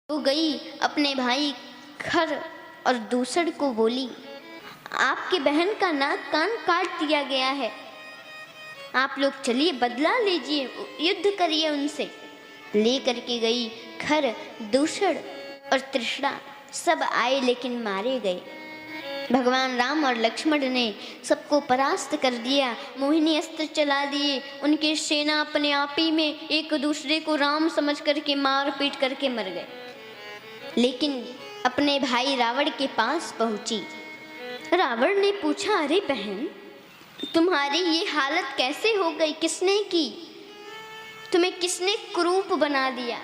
तो गई अपने भाई खर और दूसर को बोली, आपकी बहन का नाक कान काट दिया गया है, आप लोग चलिए बदला लीजिए, युद्ध करिए उनसे। ले करके गई खर, दूषण और तृष्णा सब आए लेकिन मारे गए। भगवान राम और लक्ष्मण ने सबको परास्त कर दिया, मोहिनी अस्त्र चला दिए, उनके सेना अपने आप ही में एक दूसरे को राम समझ करके मार पीट करके मर गए। लेकिन अपने भाई रावण के पास पहुंची। रावण ने पूछा, अरे बहन, तुम्हारी ये हालत कैसे हो गई, किसने की, तुम्हें किसने कुरूप बना दिया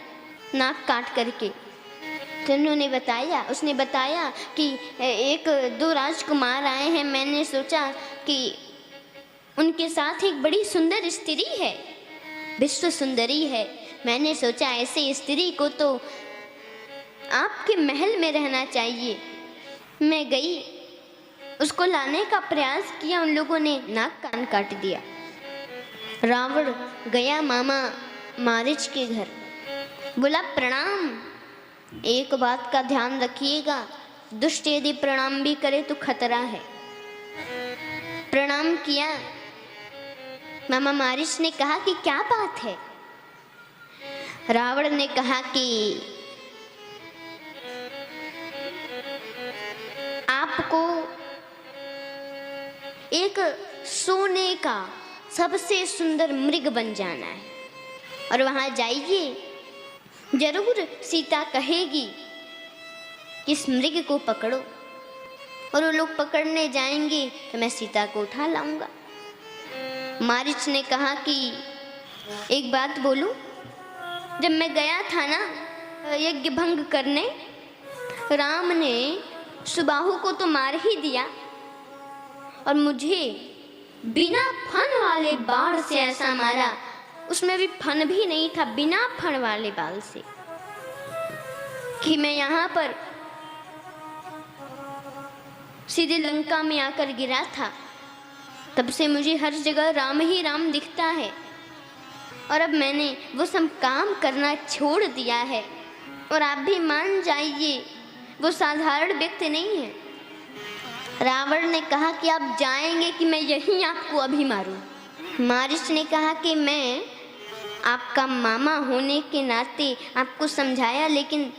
नाक काट करके? तो उसने बताया कि एक दो राजकुमार आए हैं, मैंने सोचा कि उनके साथ एक बड़ी सुंदर स्त्री है, विश्व सुंदरी है, मैंने सोचा ऐसे स्त्री को तो आपके महल में रहना चाहिए। मैं गई, उसको लाने का प्रयास किया, उन लोगों ने नाक कान काट दिया। रावण गया मामा मारीच के घर, बोला प्रणाम, एक बात का ध्यान रखिएगा, दुष्ट यदि प्रणाम भी करे तो खतरा है। प्रणाम किया। मामा मारीच ने कहा कि क्या बात है? रावण ने कहा कि आपको एक सोने का सबसे सुंदर मृग बन जाना है और वहां जाइए, जरूर सीता कहेगी कि इस मृग को पकड़ो, और वो लोग पकड़ने जाएंगे तो मैं सीता को उठा लाऊंगा। मारीच ने कहा कि एक बात बोलूं, जब मैं गया था ना यज्ञ भंग करने, राम ने सुबाहु को तो मार ही दिया और मुझे बिना फन वाले बाण से ऐसा मारा, उसमें भी फन भी नहीं था, बिना फन वाले बाल से, कि मैं यहाँ पर सीधे लंका में आकर गिरा था। तब से मुझे हर जगह राम ही राम दिखता है, और अब मैंने वो सब काम करना छोड़ दिया है, और आप भी मान जाइए वो साधारण व्यक्ति नहीं है। रावण ने कहा कि आप जाएंगे कि मैं यहीं आपको अभी मारूं? मारीच ने कहा कि मैं आपका मामा होने के नाते आपको समझाया, लेकिन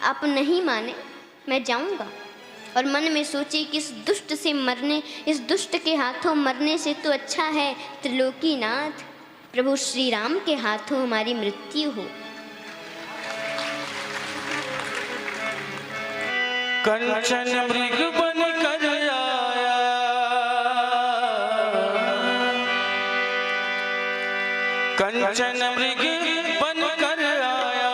आप नहीं माने, मैं जाऊंगा। और मन में सोचे कि इस दुष्ट से मरने, इस दुष्ट के हाथों मरने से तो अच्छा है त्रिलोकीनाथ प्रभु श्री राम के हाथों हमारी मृत्यु हो। कंचन मृग बन कर आया, कंचन मृग बन कर आया,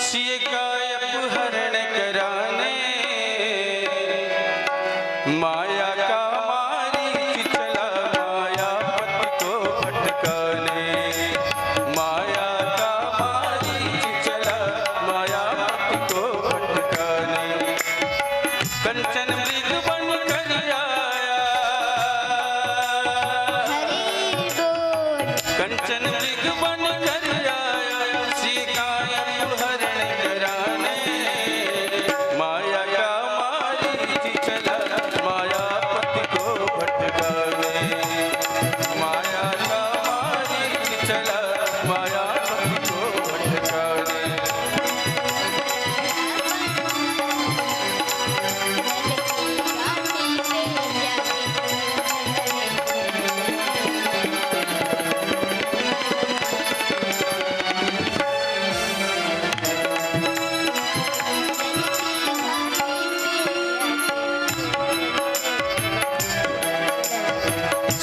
सिय का अपहरण कराने, माया का मारी चला मायापति को भटकाने, माया का मारी चला मायापति को भटकाने। कंचन मृग बन कर आया, कंचन मृग बन कर आया, सीता अपहरण कराने, माया का मारी चला मायापति को भटकाने, माया का मारी चला मायापति को भटकाने।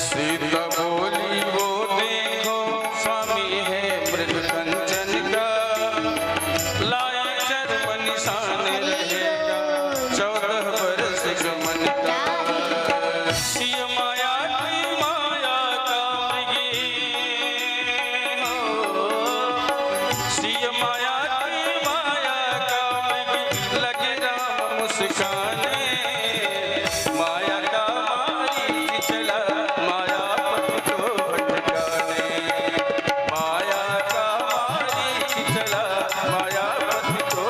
सीता बोली वो देखो स्वामी है मृग कंचन का, लाए चर्म निशान रहेगा 14 बरस गमन का। सिय माया की माया का मृगी हो, सिय माया की माया का मृगी, लगे राम मुस्काने, माया का मारी चला मायापति को भटकाने, माया का मारी चला मायापति को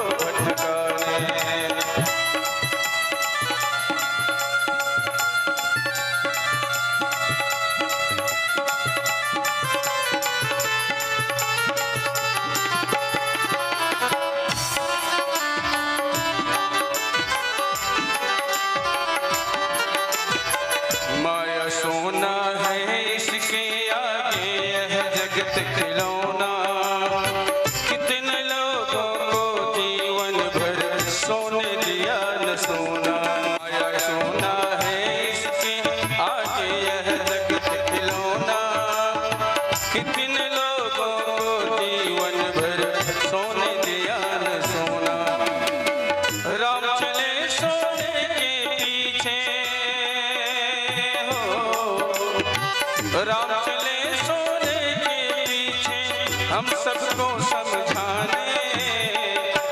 हम सबको समझाने,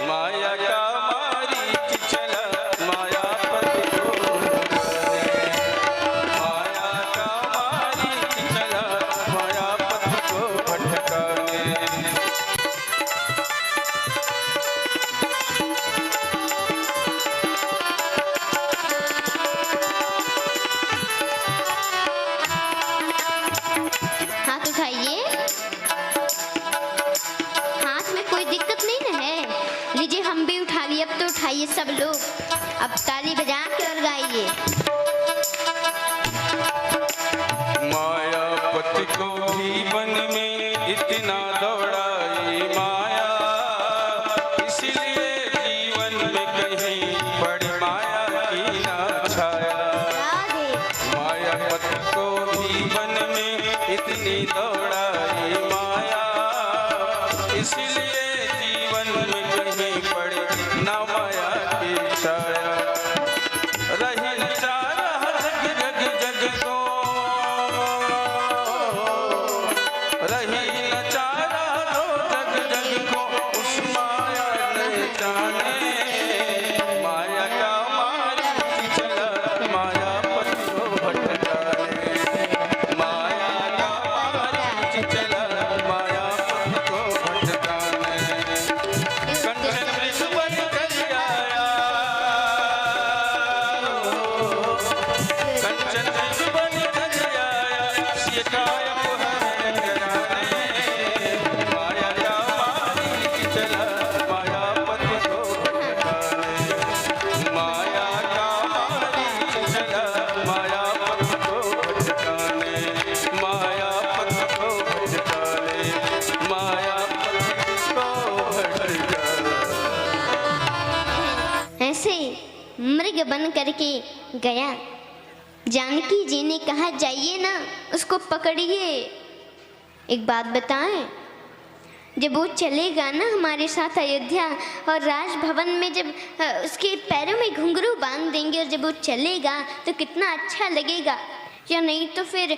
माया का मारीच चला मायापति को भटकाने, माया का मारीच चला मायापति को भटकाने। हाथ उठाइए, हाथ में कोई दिक्कत नहीं ना है? लीजिए हम भी उठा लिए, अब तो उठाइए सब लोग, अब ताली बजा के और गाइए। मायापति को भी वन में इतना दौड़ाई माया, इसलिए जीवन में कहीं बड़ी माया की ना छाया। राधे। मायापति को भी वन में इतनी दौड़ाई माया, इसलिए जीवन में कहीं पड़े ना माया की छाया। रही नचारा जग जग जग को, रही नचारा जग जग को, उस माया ने जाने, माया का मारीच चला मायापति को भटकाने, माया का मारीच चला मायापति को भटकाने। कंचन वृष बन कर आया, कंचन वृष बन कर आया, शिकाय अपहरण कराने, माया का मारीच चला मायापति को भटकाने, माया का मारीच चला मायापति को भटकाने, मायापति को भटकाने, मायापति को भटकाने। ऐसे मृग बन करके गया। जानकी जी ने कहा जाइए ना, उसको पकड़िए। एक बात बताएं, जब वो चलेगा ना हमारे साथ अयोध्या और राजभवन में, जब उसके पैरों में घुंघरू बांध देंगे और जब वो चलेगा तो कितना अच्छा लगेगा। या नहीं तो फिर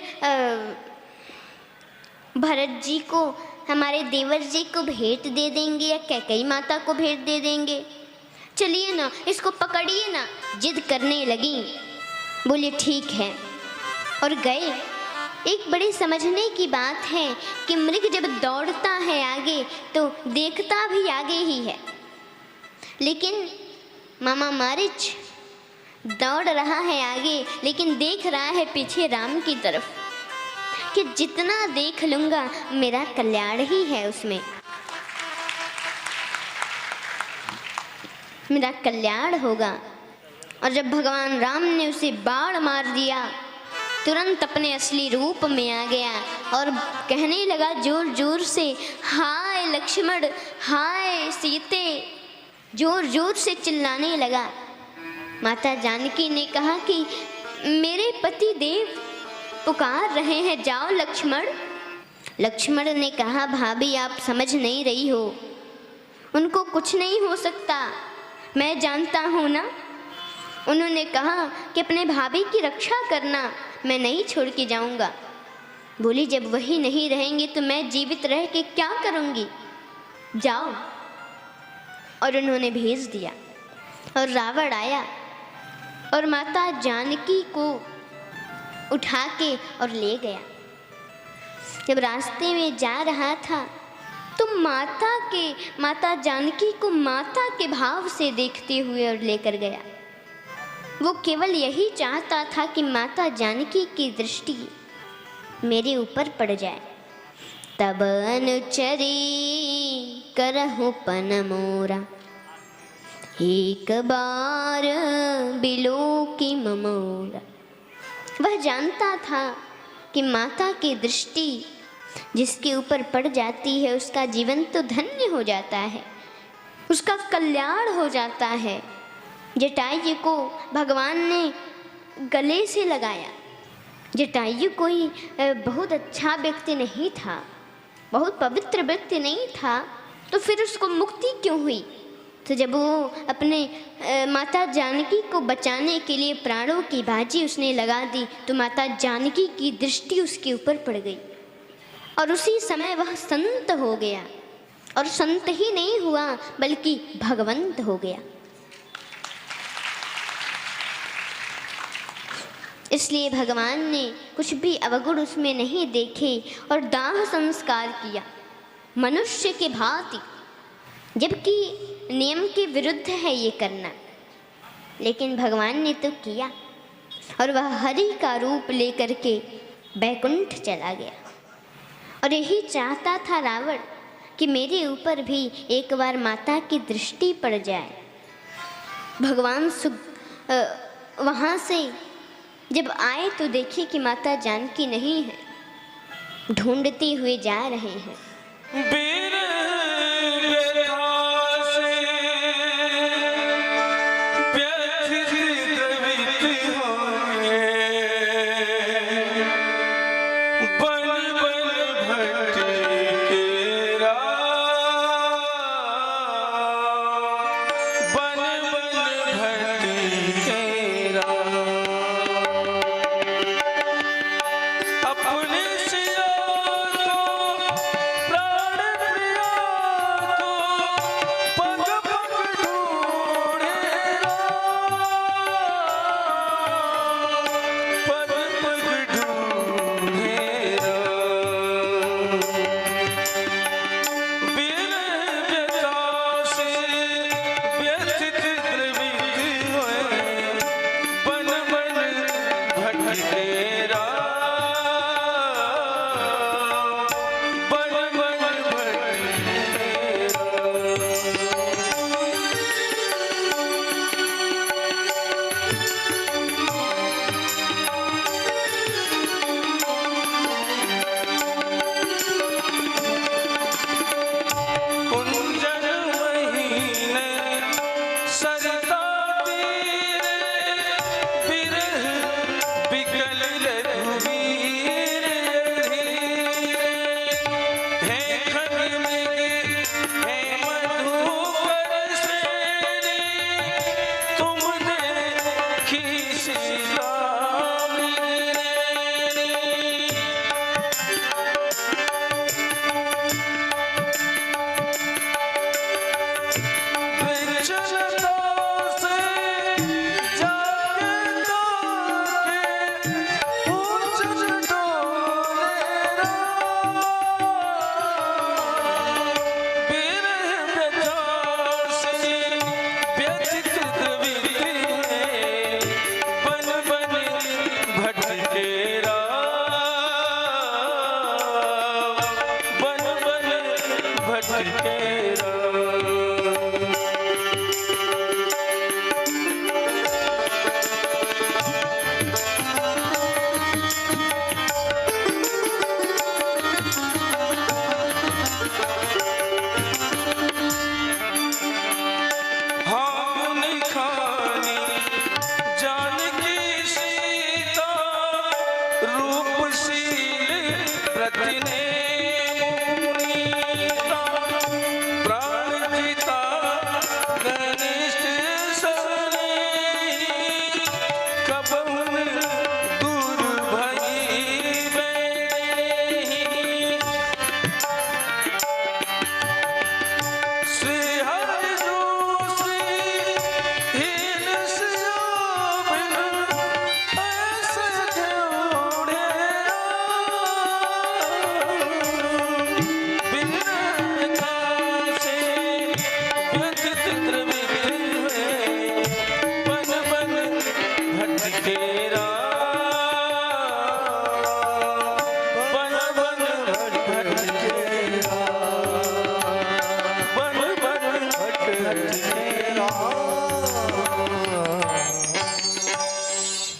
भरत जी को, हमारे देवर जी को भेंट दे देंगे या कैकेयी माता को भेंट दे देंगे। चलिए ना, इसको पकड़िए ना। जिद करने लगी। बोले ठीक है, और गए। एक बड़े समझने की बात है कि मृग जब दौड़ता है आगे तो देखता भी आगे ही है, लेकिन मामा मारीच दौड़ रहा है आगे, लेकिन देख रहा है पीछे राम की तरफ कि जितना देख लूँगा मेरा कल्याण ही है, उसमें मेरा कल्याण होगा। और जब भगवान राम ने उसे बाण मार दिया, तुरंत अपने असली रूप में आ गया और कहने लगा जोर जोर से, हाय लक्ष्मण, हाय सीते, जोर जोर से चिल्लाने लगा। माता जानकी ने कहा कि मेरे पति देव पुकार रहे हैं, जाओ लक्ष्मण। लक्ष्मण ने कहा भाभी आप समझ नहीं रही हो, उनको कुछ नहीं हो सकता, मैं जानता हूँ ना। उन्होंने कहा कि अपने भाभी की रक्षा करना, मैं नहीं छोड़ के जाऊँगा। बोली जब वही नहीं रहेंगे तो मैं जीवित रह के क्या करूँगी, जाओ। और उन्होंने भेज दिया और रावण आया और माता जानकी को उठा के और ले गया। जब रास्ते में जा रहा था तो माता जानकी को माता के भाव से देखते हुए और लेकर गया। वो केवल यही चाहता था कि माता जानकी की दृष्टि मेरे ऊपर पड़ जाए। तब अनुचरी करहु पन मोरा, एक बार बिलो की ममोरा। वह जानता था कि माता की दृष्टि जिसके ऊपर पड़ जाती है उसका जीवन तो धन्य हो जाता है, उसका कल्याण हो जाता है। जटायु को भगवान ने गले से लगाया। जटायु कोई बहुत अच्छा व्यक्ति नहीं था, बहुत पवित्र व्यक्ति नहीं था, तो फिर उसको मुक्ति क्यों हुई? तो जब वो अपने माता जानकी को बचाने के लिए प्राणों की बाजी उसने लगा दी तो माता जानकी की दृष्टि उसके ऊपर पड़ गई। और उसी समय वह संत हो गया, और संत ही नहीं हुआ बल्कि भगवंत हो गया। इसलिए भगवान ने कुछ भी अवगुण उसमें नहीं देखे और दाह संस्कार किया मनुष्य के भांति, जबकि नियम के विरुद्ध है ये करना, लेकिन भगवान ने तो किया। और वह हरि का रूप लेकर के बैकुंठ चला गया। और यही चाहता था रावण कि मेरे ऊपर भी एक बार माता की दृष्टि पड़ जाए। भगवान वहाँ से जब आए तो देखे कि माता जानकी नहीं है, ढूंढते हुए जा रहे हैं।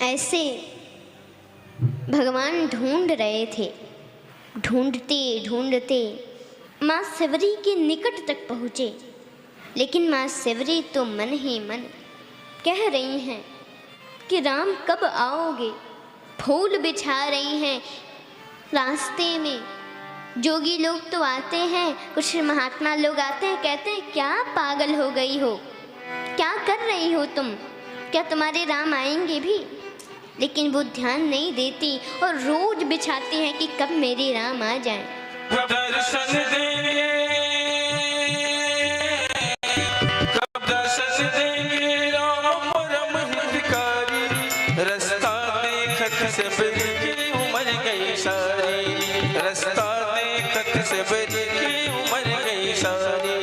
ऐसे भगवान ढूंढ रहे थे। ढूंढते ढूंढते माँ सेवरी के निकट तक पहुँचे, लेकिन माँ सेवरी तो मन ही मन कह रही हैं कि राम कब आओगे। फूल बिछा रही हैं रास्ते में। जोगी लोग तो आते हैं, कुछ महात्मा लोग आते हैं, कहते हैं क्या पागल हो गई हो, क्या कर रही हो तुम, क्या तुम्हारे राम आएंगे भी? लेकिन वो ध्यान नहीं देती और रोज बिछाती हैं कि कब मेरे राम आ जाएं। कब दर्शन देंगे, कब दर्शन देंगे राम परम हितकारी। रास्ता देखत सबरी की उम्र गई सारी, रास्ता देखत सबरी की उम्र गई सारी।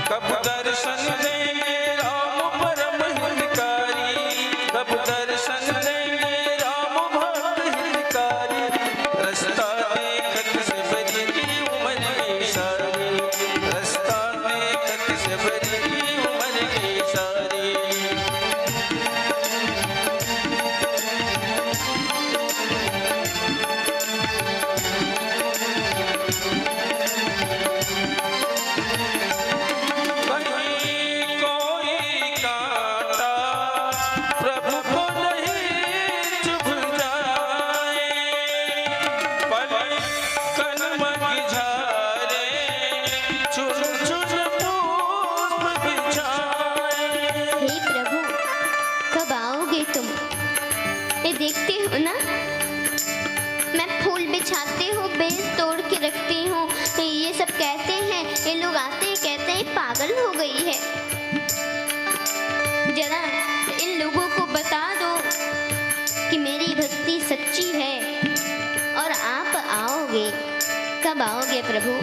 कब दर्शन देंगे राम परम हितकारी, कब दर्शन देंगे राम भक्त हितकारी। रास्ता देखत सबरी की उम्र गई सारी, रास्ता देखत सबरी की उम्र गई सारी। कहीं कोई कांटा प्रभु को नहीं चुभ जाए, पलकन मग झारे चुन चुन पुष्प बिछाए। हे प्रभु, कब आओगे तुम? ये देखते हो ना, मैं फूल बिछाती हूँ, बेल तोड़ के रखती हूँ। ये सब कहते हैं, ये लोग आते हैं कहते हैं पागल हो गई है। जरा इन लोगों को बता दो कि मेरी भक्ति सच्ची है और आप आओगे। कब आओगे प्रभु?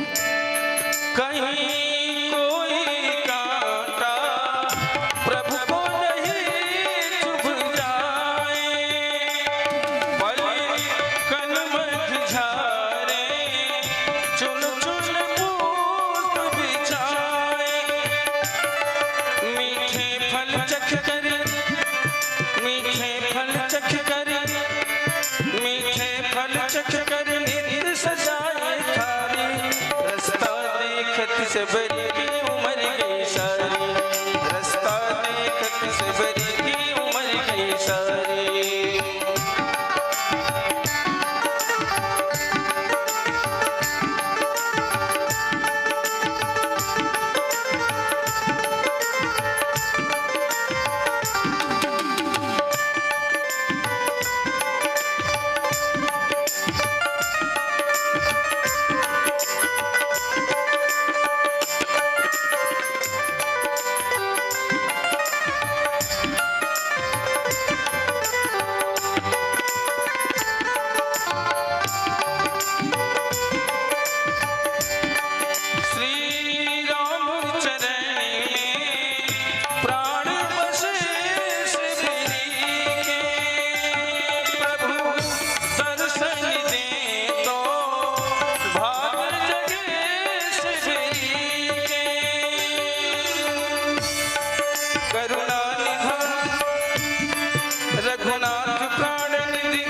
कहीं कोई कांटा प्रभु को नहीं चुभ जाए, पलकन मग झारे चुन चुन पुष्प बिछाए। मीठे फल चख कर, मीठे फल चख कर, मीठे फल चख कर नित्य सजाए थारी। रास्ता देखत सबरी की उम्र गई सारी, रास्ता देखत सबरी की उम्र गई सारी। श्री राम चरण में प्राण बसे सबरी के, प्रभु दर्शन दे तो भाग जगे सबरी के। करुणा निधान रघुनाथ प्राण निधि,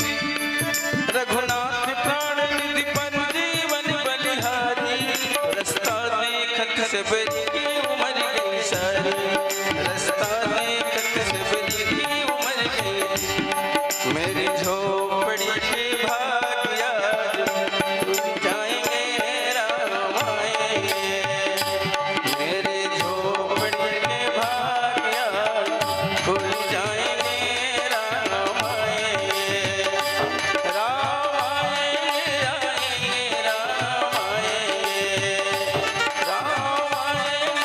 रघुनाथ प्राण निधि पर जीवन बलिहारी। रास्ता देखत सबरी की उम्र गई सारी, रास्ता देखत सबरी की उम्र गई। मेरी झोपड़ी के भाग्य टूट जाएंगे राम आएंगे, मेरे झोपड़ी के भाग्य खुल जाएंगे राम आएंगे। राम आएंगे, आएंगे राम आएंगे, राम आएंगे,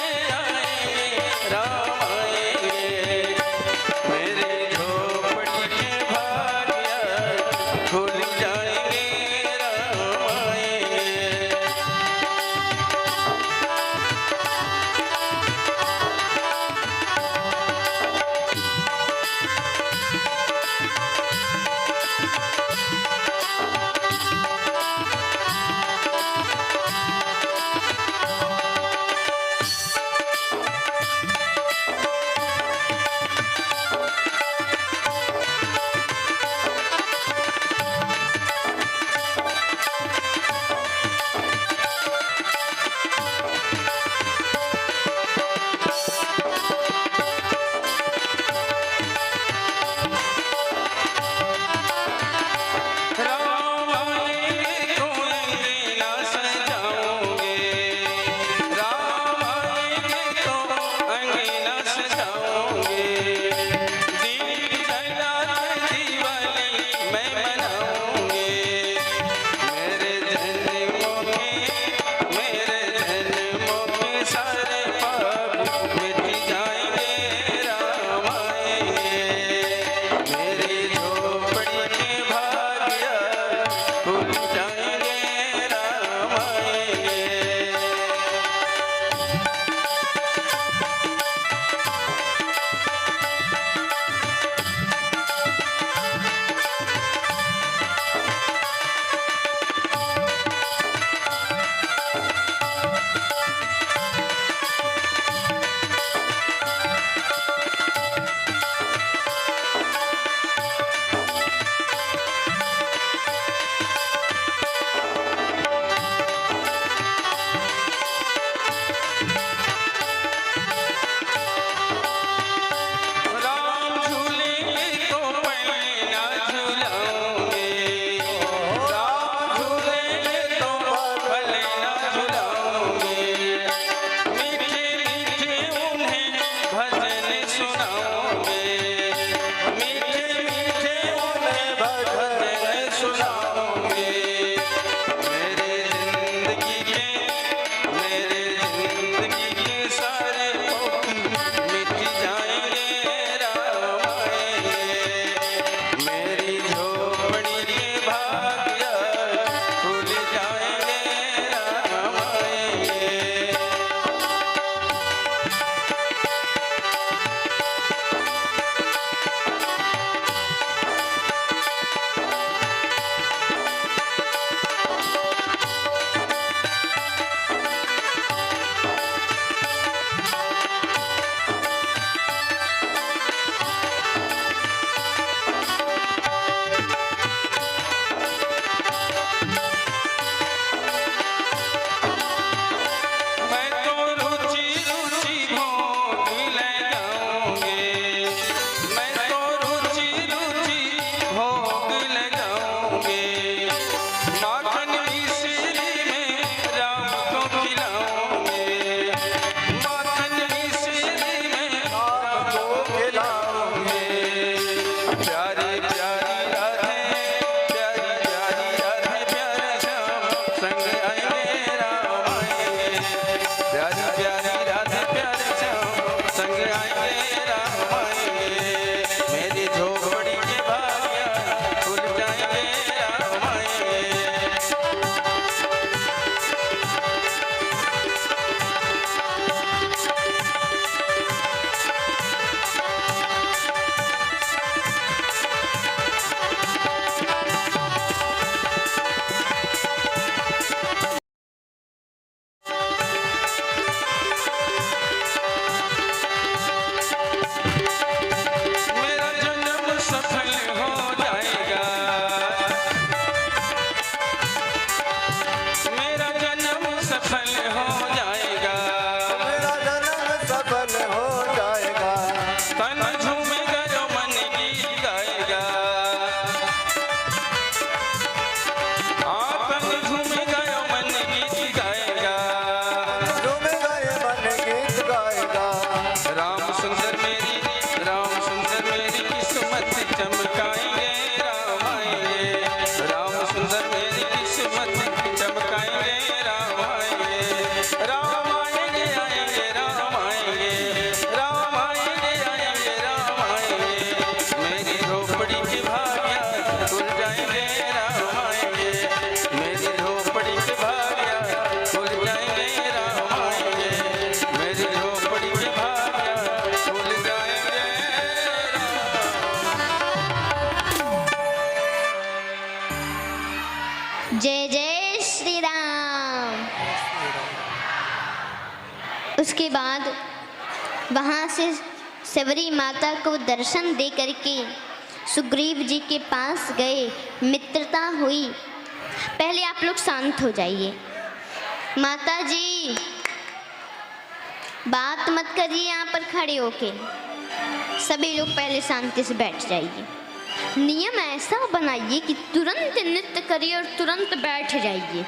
उसके बाद वहाँ से सबरी माता को दर्शन दे करके सुग्रीव जी के पास गए, मित्रता हुई। पहले आप लोग शांत हो जाइए। माता जी बात मत करिए, यहाँ पर खड़े होके सभी लोग पहले शांति से बैठ जाइए। नियम ऐसा बनाइए कि तुरंत नृत्य करिए और तुरंत बैठ जाइए।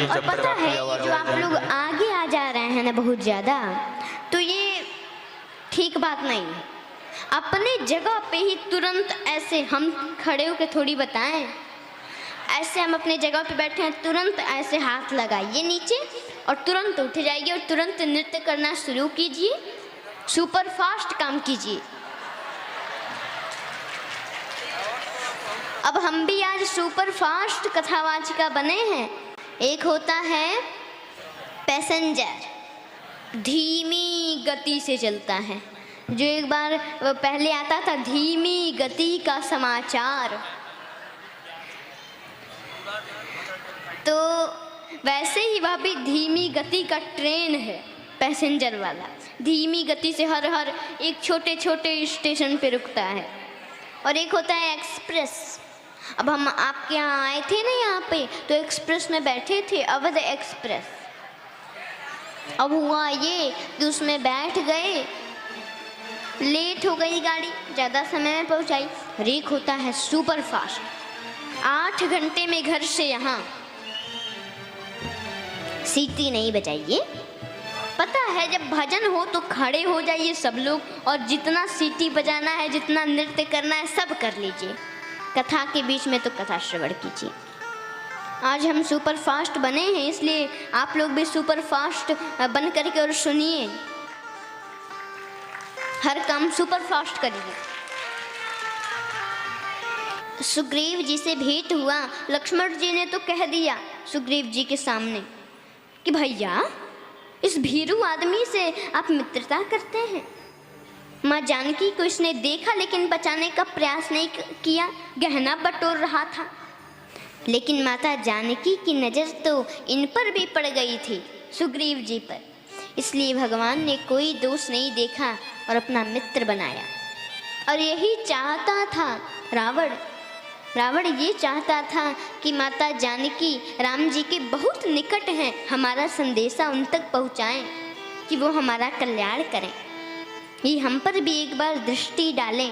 और पता है ये जो आप लोग आगे आ जा रहे हैं ना बहुत ज़्यादा, तो ये ठीक बात नहीं है। अपने जगह पे ही तुरंत ऐसे हम खड़े होकर थोड़ी बताएं, ऐसे हम अपने जगह पे बैठे हैं, तुरंत ऐसे हाथ लगाइए नीचे और तुरंत उठ जाइए और तुरंत नृत्य करना शुरू कीजिए। सुपर फास्ट काम कीजिए। अब हम भी आज सुपर फास्ट कथावाचिका बने हैं। एक होता है पैसेंजर, धीमी गति से चलता है, जो एक बार पहले आता था धीमी गति का समाचार। तो वैसे ही वह भी धीमी गति का ट्रेन है, पैसेंजर वाला धीमी गति से हर हर एक छोटे छोटे स्टेशन पे रुकता है। और एक होता है एक्सप्रेस। अब हम आपके यहाँ आए थे ना यहाँ पे, तो एक्सप्रेस में बैठे थे, अवध एक्सप्रेस। अब हुआ ये कि उसमें बैठ गए, लेट हो गई गाड़ी, ज़्यादा समय में पहुँचाई। और एक होता है सुपर फास्ट, 8 घंटे में घर से यहाँ। सीटी नहीं बजाइए, पता है जब भजन हो तो खड़े हो जाइए सब लोग, और जितना सीटी बजाना है, जितना नृत्य करना है, सब कर लीजिए। कथा के बीच में तो कथा श्रवण कीजिए। आज हम सुपर फास्ट बने हैं, इसलिए आप लोग भी सुपर फास्ट बन करके और सुनिए। हर काम सुपर फास्ट करिए। सुग्रीव जी से भेंट हुआ। लक्ष्मण जी ने तो कह दिया सुग्रीव जी के सामने कि भैया इस भीरू आदमी से आप मित्रता करते हैं। माँ जानकी को इसने देखा लेकिन बचाने का प्रयास नहीं किया, गहना बटोर रहा था। लेकिन माता जानकी की नज़र तो इन पर भी पड़ गई थी, सुग्रीव जी पर। इसलिए भगवान ने कोई दोष नहीं देखा और अपना मित्र बनाया। और यही चाहता था रावण। रावण ये चाहता था कि माता जानकी राम जी के बहुत निकट हैं, हमारा संदेशा उन तक पहुँचाएं कि वो हमारा कल्याण करें। ये हम पर भी एक बार दृष्टि डालें।